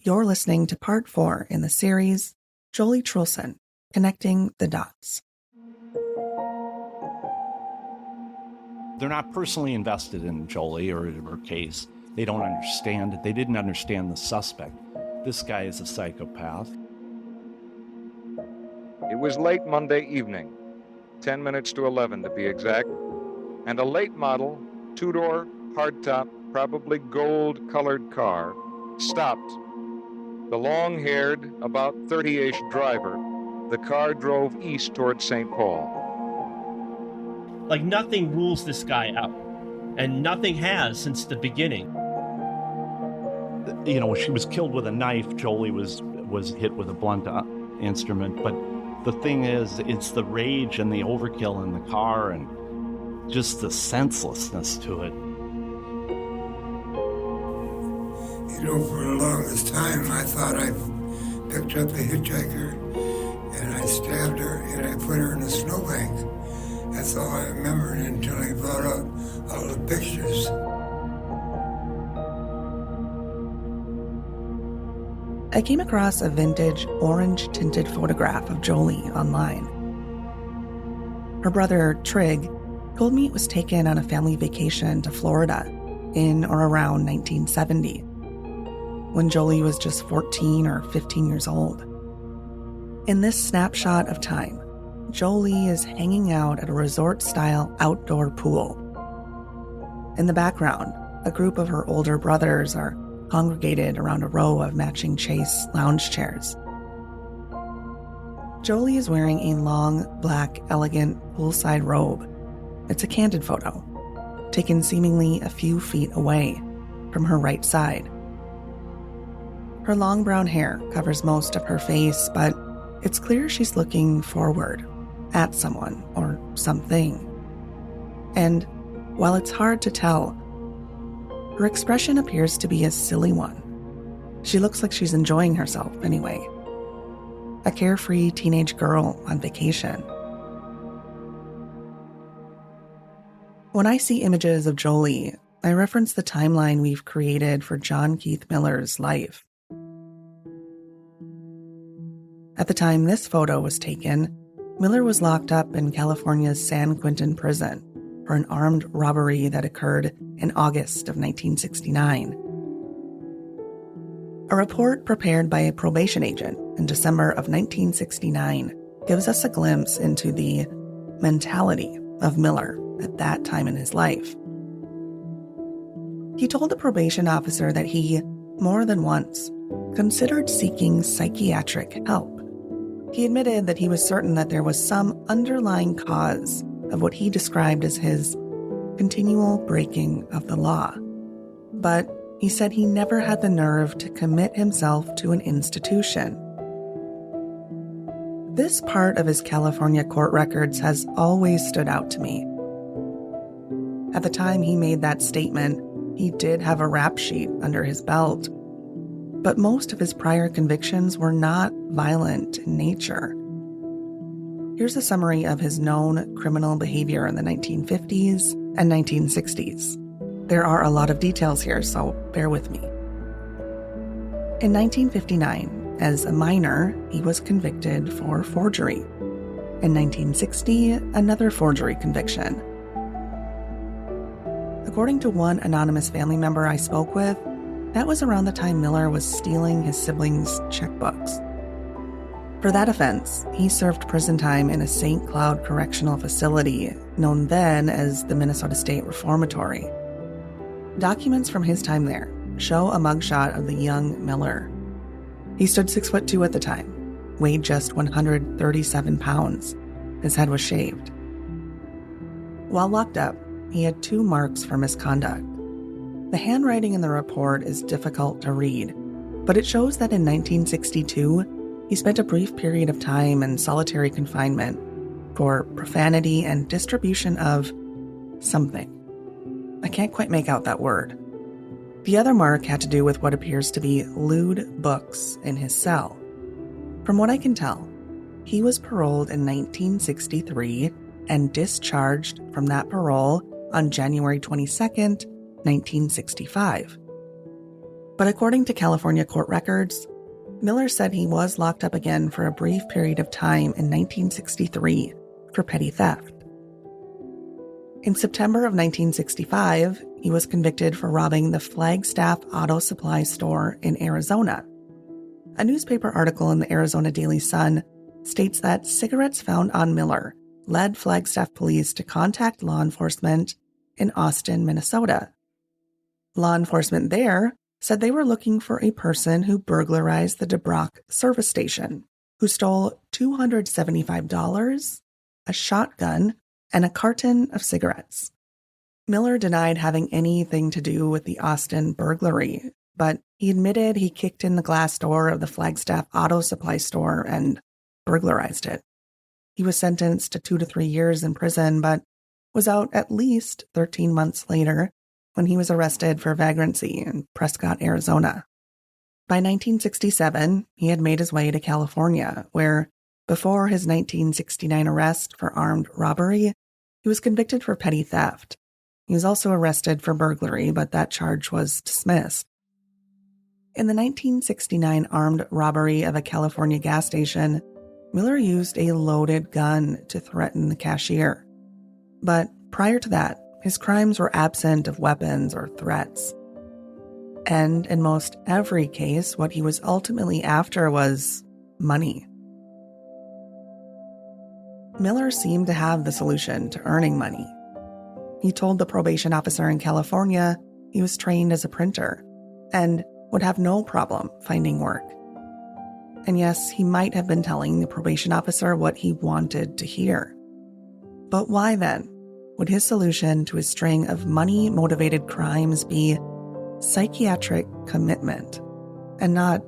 You're listening to part 4 in the series, Joli Truelson, Connecting the Dots. They're not personally invested in Joli or her case. They don't understand it. They didn't understand the suspect. This guy is a psychopath. It was late Monday evening, 10 minutes to 11 to be exact, and a late model, two-door, hardtop, probably gold-colored car stopped. The long-haired, about 30-ish driver, the car drove east toward St. Paul. Like, nothing rules this guy out, and nothing has since the beginning. You know, she was killed with a knife. Joli was hit with a blunt instrument. But the thing is, it's the rage and the overkill in the car and just the senselessness to it. You know, for the longest time, I thought I picked up a hitchhiker and I stabbed her and I put her in a snowbank. That's all I remembered until he brought out all the pictures. I came across a vintage orange-tinted photograph of Joli online. Her brother, Trig, told me it was taken on a family vacation to Florida in or around 1970, when Joli was just 14 or 15 years old. In this snapshot of time, Joli is hanging out at a resort-style outdoor pool. In the background, a group of her older brothers are congregated around a row of matching Chase lounge chairs. Joli is wearing a long, black, elegant, poolside robe. It's a candid photo, taken seemingly a few feet away from her right side. Her long brown hair covers most of her face, but it's clear she's looking forward at someone or something. And while it's hard to tell, her expression appears to be a silly one. She looks like she's enjoying herself anyway. A carefree teenage girl on vacation. When I see images of Joli, I reference the timeline we've created for Jon Keith Miller's life. At the time this photo was taken, Miller was locked up in California's San Quentin prison for an armed robbery that occurred in August of 1969. A report prepared by a probation agent in December of 1969 gives us a glimpse into the mentality of Miller at that time in his life. He told the probation officer that he, more than once, considered seeking psychiatric help. He admitted that he was certain that there was some underlying cause of what he described as his continual breaking of the law. But he said he never had the nerve to commit himself to an institution. This part of his California court records has always stood out to me. At the time he made that statement, he did have a rap sheet under his belt, but most of his prior convictions were not violent in nature. Here's a summary of his known criminal behavior in the 1950s and 1960s. There are a lot of details here, so bear with me. In 1959, as a minor, he was convicted for forgery. In 1960, another forgery conviction. According to one anonymous family member I spoke with, that was around the time Miller was stealing his siblings' checkbooks. For that offense, he served prison time in a St. Cloud Correctional Facility, known then as the Minnesota State Reformatory. Documents from his time there show a mugshot of the young Miller. He stood 6'2" at the time, weighed just 137 pounds. His head was shaved. While locked up, he had 2 marks for misconduct. The handwriting in the report is difficult to read, but it shows that in 1962, he spent a brief period of time in solitary confinement for profanity and distribution of something. I can't quite make out that word. The other mark had to do with what appears to be lewd books in his cell. From what I can tell, he was paroled in 1963 and discharged from that parole on January 22nd, 1965. But according to California court records, Miller said he was locked up again for a brief period of time in 1963 for petty theft. In September of 1965, he was convicted for robbing the Flagstaff Auto Supply store in Arizona. A newspaper article in the Arizona Daily Sun states that cigarettes found on Miller led Flagstaff police to contact law enforcement in Austin, Minnesota. Law enforcement there said they were looking for a person who burglarized the DeBrock service station, who stole $275, a shotgun, and a carton of cigarettes. Miller denied having anything to do with the Austin burglary, but he admitted he kicked in the glass door of the Flagstaff Auto Supply store and burglarized it. He was sentenced to 2 to 3 years in prison, but was out at least 13 months later when he was arrested for vagrancy in Prescott, Arizona. By 1967, he had made his way to California, where, before his 1969 arrest for armed robbery, he was convicted for petty theft. He was also arrested for burglary, but that charge was dismissed. In the 1969 armed robbery of a California gas station, Miller used a loaded gun to threaten the cashier. But prior to that, his crimes were absent of weapons or threats. And in most every case, what he was ultimately after was money. Miller seemed to have the solution to earning money. He told the probation officer in California he was trained as a printer and would have no problem finding work. And yes, he might have been telling the probation officer what he wanted to hear. But why then would his solution to a string of money-motivated crimes be psychiatric commitment and not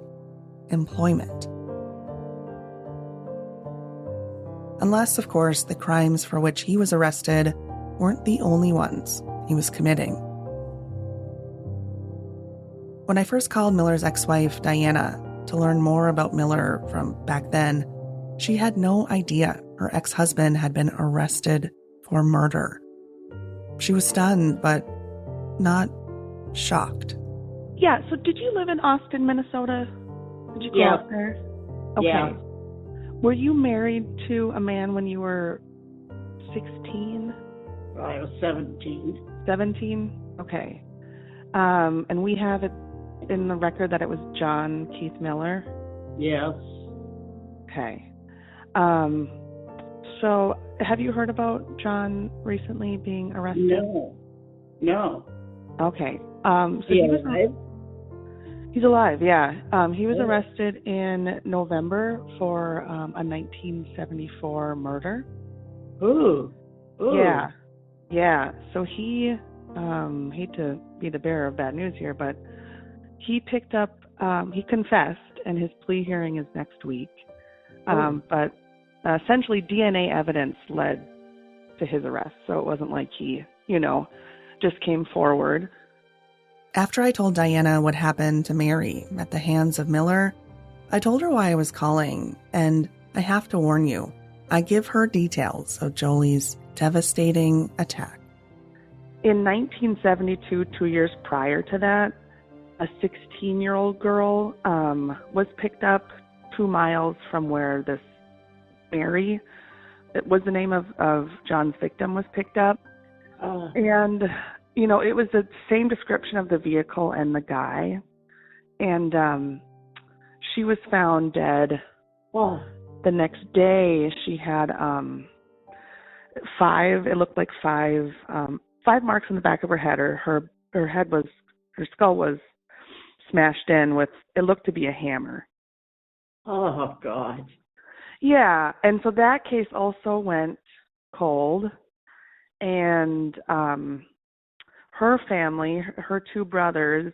employment? Unless, of course, the crimes for which he was arrested weren't the only ones he was committing. When I first called Miller's ex-wife, Diana, to learn more about Miller from back then, she had no idea her ex-husband had been arrested for murder. She was stunned, but not shocked. Yeah, so did you live in Austin, Minnesota? Did you grow up there? Okay. Yeah. Were you married to a man when you were 16? I was 17. 17? Okay. And we have it in the record that it was Jon Keith Miller? Yes. Okay. So have you heard about Jon recently being arrested? No. Okay. He was alive? He's alive, yeah. He was arrested in November for a 1974 murder. Ooh. Yeah. So he, hate to be the bearer of bad news here, but he picked up, he confessed, and his plea hearing is next week. But essentially DNA evidence led to his arrest, so it wasn't like he, just came forward. After I told Diana what happened to Mary at the hands of Miller, I told her why I was calling, and I have to warn you, I give her details of Joli's devastating attack. In 1972, 2 years prior to that, a 16-year-old girl was picked up 2 miles from where this Mary, it was the name of Jon's victim, was picked up. And it was the same description of the vehicle and the guy. And she was found dead. The next day, she had 5, it looked like 5 marks on the back of her head. Her skull was smashed in with, it looked to be a hammer. Oh, God. Yeah, and so that case also went cold. And her family, her 2 brothers,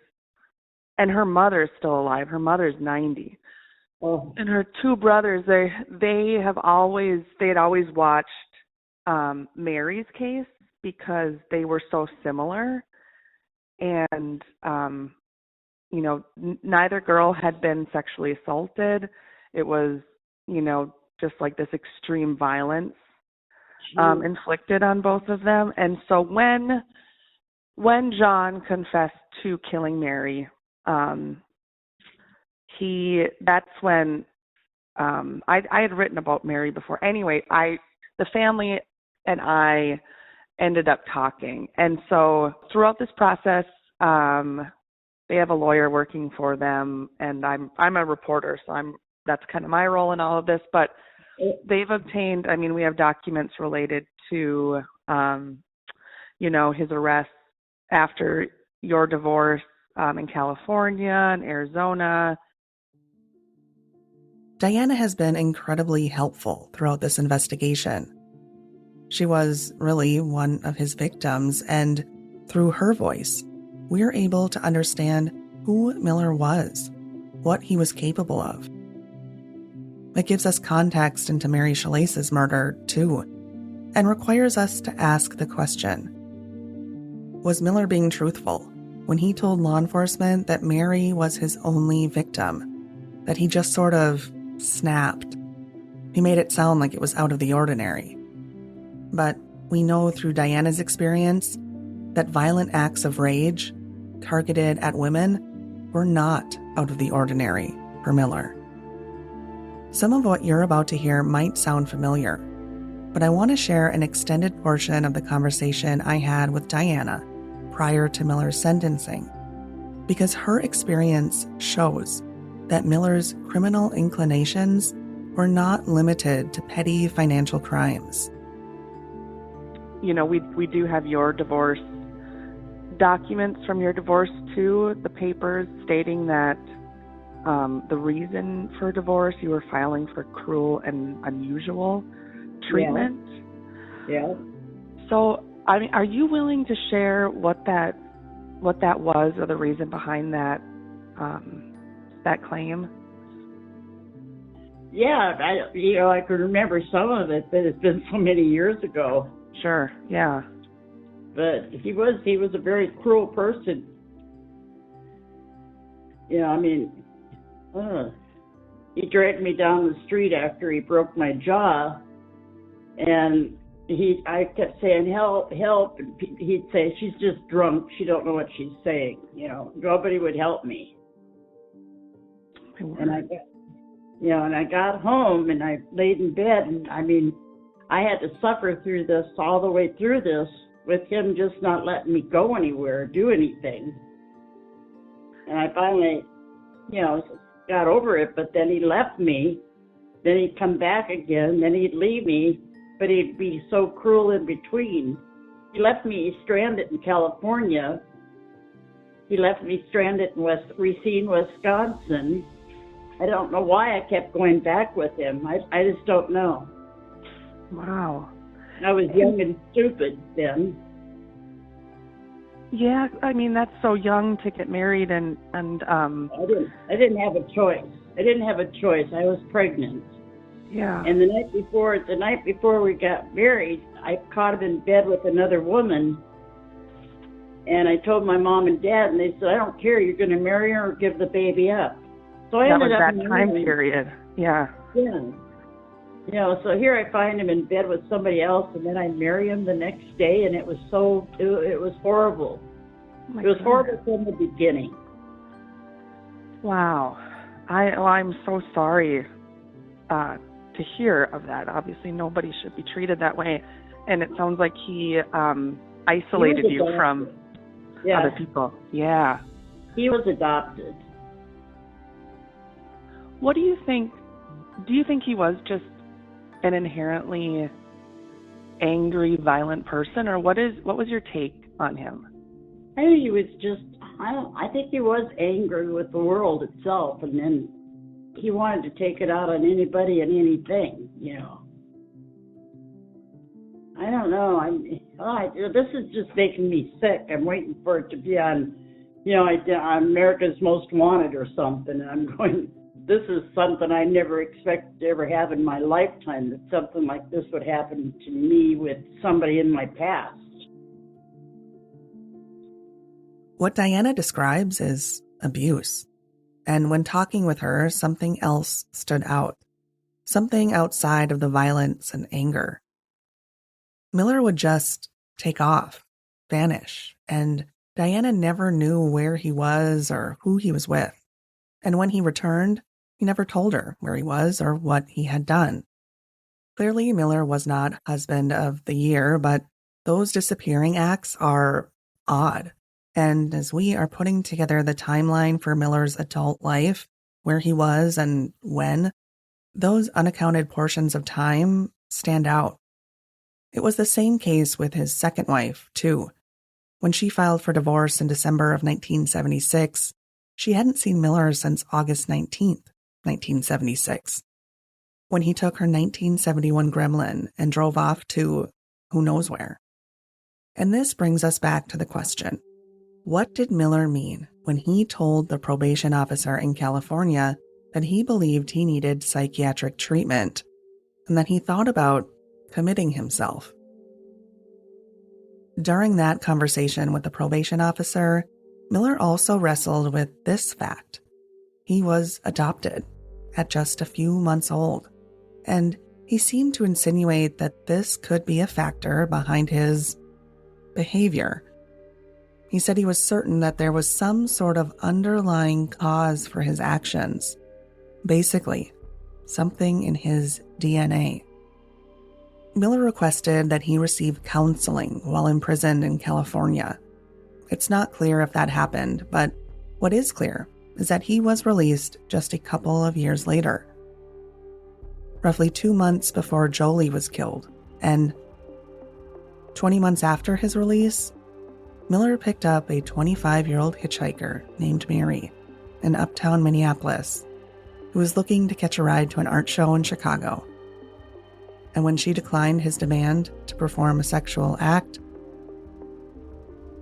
and her mother's still alive. Her mother's 90. Oh. And her 2 brothers, they had always watched Mary's case because they were so similar. And, neither girl had been sexually assaulted. It was, just like this extreme violence inflicted on both of them. And so when Jon confessed to killing Mary, That's when I had written about Mary before. Anyway, the family and I ended up talking. And so throughout this process, they have a lawyer working for them, and I'm a reporter, so that's kind of my role in all of this. But they've obtained, we have documents related to, his arrest after your divorce in California and Arizona. Diana has been incredibly helpful throughout this investigation. She was really one of his victims, and through her voice, we're able to understand who Miller was, what he was capable of. It gives us context into Mary Schlais' murder, too, and requires us to ask the question: was Miller being truthful when he told law enforcement that Mary was his only victim, that he just sort of snapped? He made it sound like it was out of the ordinary. But we know through Diana's experience that violent acts of rage targeted at women were not out of the ordinary for Miller. Some of what you're about to hear might sound familiar, but I want to share an extended portion of the conversation I had with Diana prior to Miller's sentencing, because her experience shows that Miller's criminal inclinations were not limited to petty financial crimes. We do have your divorce documents from your divorce too, the papers stating that the reason for divorce, you were filing for cruel and unusual treatment. Yeah. So, are you willing to share what that was, or the reason behind that claim? Yeah, I could remember some of it, but it's been so many years ago. Sure, yeah. But he was a very cruel person. He dragged me down the street after he broke my jaw, and I kept saying, help, help, and he'd say, she's just drunk, she don't know what she's saying. Nobody would help me. And I got home and I laid in bed, and I had to suffer through this, all the way through this, with him just not letting me go anywhere, do anything. And I finally, got over it, but then he left me. Then he'd come back again, then he'd leave me, but he'd be so cruel in between. He left me stranded in California. He left me stranded in Racine, Wisconsin. I don't know why I kept going back with him. I just don't know. Wow. I was young and stupid then. Yeah, that's so young to get married and I didn't have a choice. I was pregnant. Yeah. And the night before we got married, I caught him in bed with another woman. And I told my mom and dad, and they said, I don't care, you're going to marry her or give the baby up. So I ended up that was that time period. Yeah. Yeah. So here I find him in bed with somebody else, and then I marry him the next day, and it was horrible. Oh, it was horrible from the beginning. Wow. I'm so sorry to hear of that. Obviously, nobody should be treated that way, and it sounds like he isolated you from other people. Yeah. He was adopted. What do you think? Do you think he was just an inherently angry, violent person, or what was your take on him? I think he was I think he was angry with the world itself, and then he wanted to take it out on anybody and anything, I don't know. This is just making me sick. I'm waiting for it to be on, on America's Most Wanted or something, and I'm going, this is something I never expected to ever have in my lifetime, that something like this would happen to me with somebody in my past. What Diana describes is abuse. And when talking with her, something else stood out. Something outside of the violence and anger. Miller would just take off, vanish, and Diana never knew where he was or who he was with. And when he returned, he never told her where he was or what he had done. Clearly, Miller was not husband of the year, but those disappearing acts are odd. And as we are putting together the timeline for Miller's adult life, where he was and when, those unaccounted portions of time stand out. It was the same case with his second wife, too. When she filed for divorce in December of 1976, she hadn't seen Miller since August 19th, 1976, when he took her 1971 Gremlin and drove off to who knows where. And this brings us back to the question, what did Miller mean when he told the probation officer in California that he believed he needed psychiatric treatment and that he thought about committing himself? During that conversation with the probation officer, Miller also wrestled with this fact. He was adopted at just a few months old, and he seemed to insinuate that this could be a factor behind his behavior. He said he was certain that there was some sort of underlying cause for his actions. Basically, something in his DNA. Miller requested that he receive counseling while imprisoned in California. It's not clear if that happened, but what is clear is that he was released just a couple of years later. Roughly 2 months before Joli was killed, and 20 months after his release, Miller picked up a 25-year-old hitchhiker named Mary in Uptown, Minneapolis, who was looking to catch a ride to an art show in Chicago. And when she declined his demand to perform a sexual act,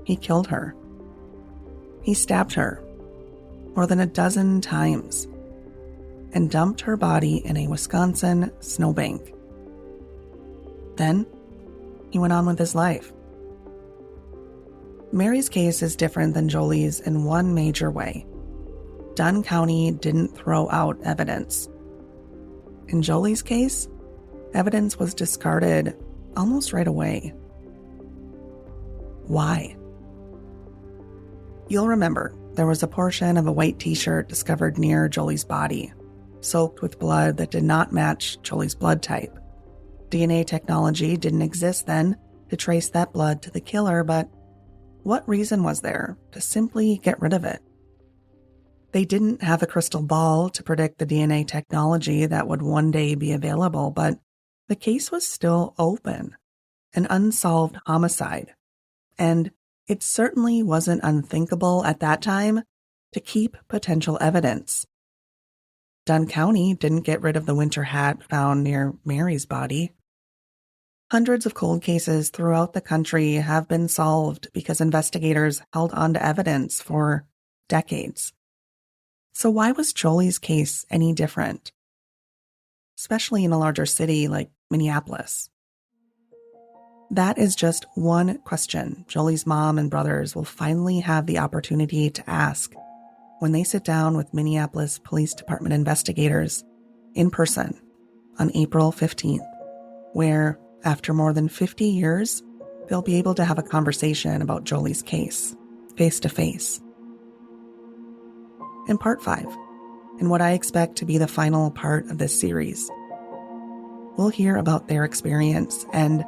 he killed her. He stabbed her more than a dozen times and dumped her body in a Wisconsin snowbank. Then he went on with his life. Mary's case is different than Joli's in one major way. Dunn County didn't throw out evidence. In Joli's case, evidence was discarded almost right away. Why? You'll remember there was a portion of a white t-shirt discovered near Joli's body, soaked with blood that did not match Joli's blood type. DNA technology didn't exist then to trace that blood to the killer, but what reason was there to simply get rid of it? They didn't have a crystal ball to predict the DNA technology that would one day be available, but the case was still open, an unsolved homicide. And it certainly wasn't unthinkable at that time to keep potential evidence. Dunn County didn't get rid of the winter hat found near Mary's body. Hundreds of cold cases throughout the country have been solved because investigators held on to evidence for decades. So why was Joli's case any different? Especially in a larger city like Minneapolis. That is just one question Joli's mom and brothers will finally have the opportunity to ask when they sit down with Minneapolis Police Department investigators in person on April 15th, where, after more than 50 years, they'll be able to have a conversation about Joli's case, face to face. In part 5, in what I expect to be the final part of this series, we'll hear about their experience and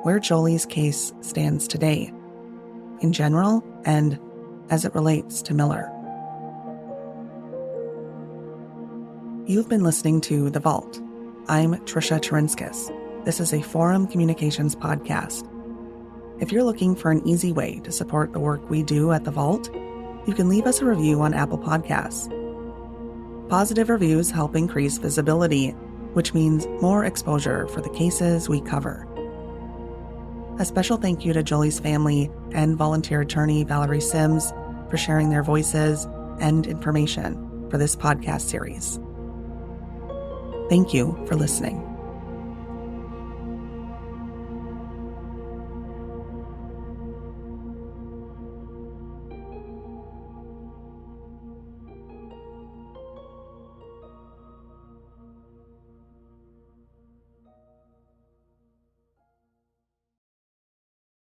where Joli's case stands today, in general and as it relates to Miller. You've been listening to The Vault. I'm Trisha Turinskis. This is a Forum Communications podcast. If you're looking for an easy way to support the work we do at The Vault, you can leave us a review on Apple Podcasts. Positive reviews help increase visibility, which means more exposure for the cases we cover. A special thank you to Joli's family and volunteer attorney Valerie Sims for sharing their voices and information for this podcast series. Thank you for listening.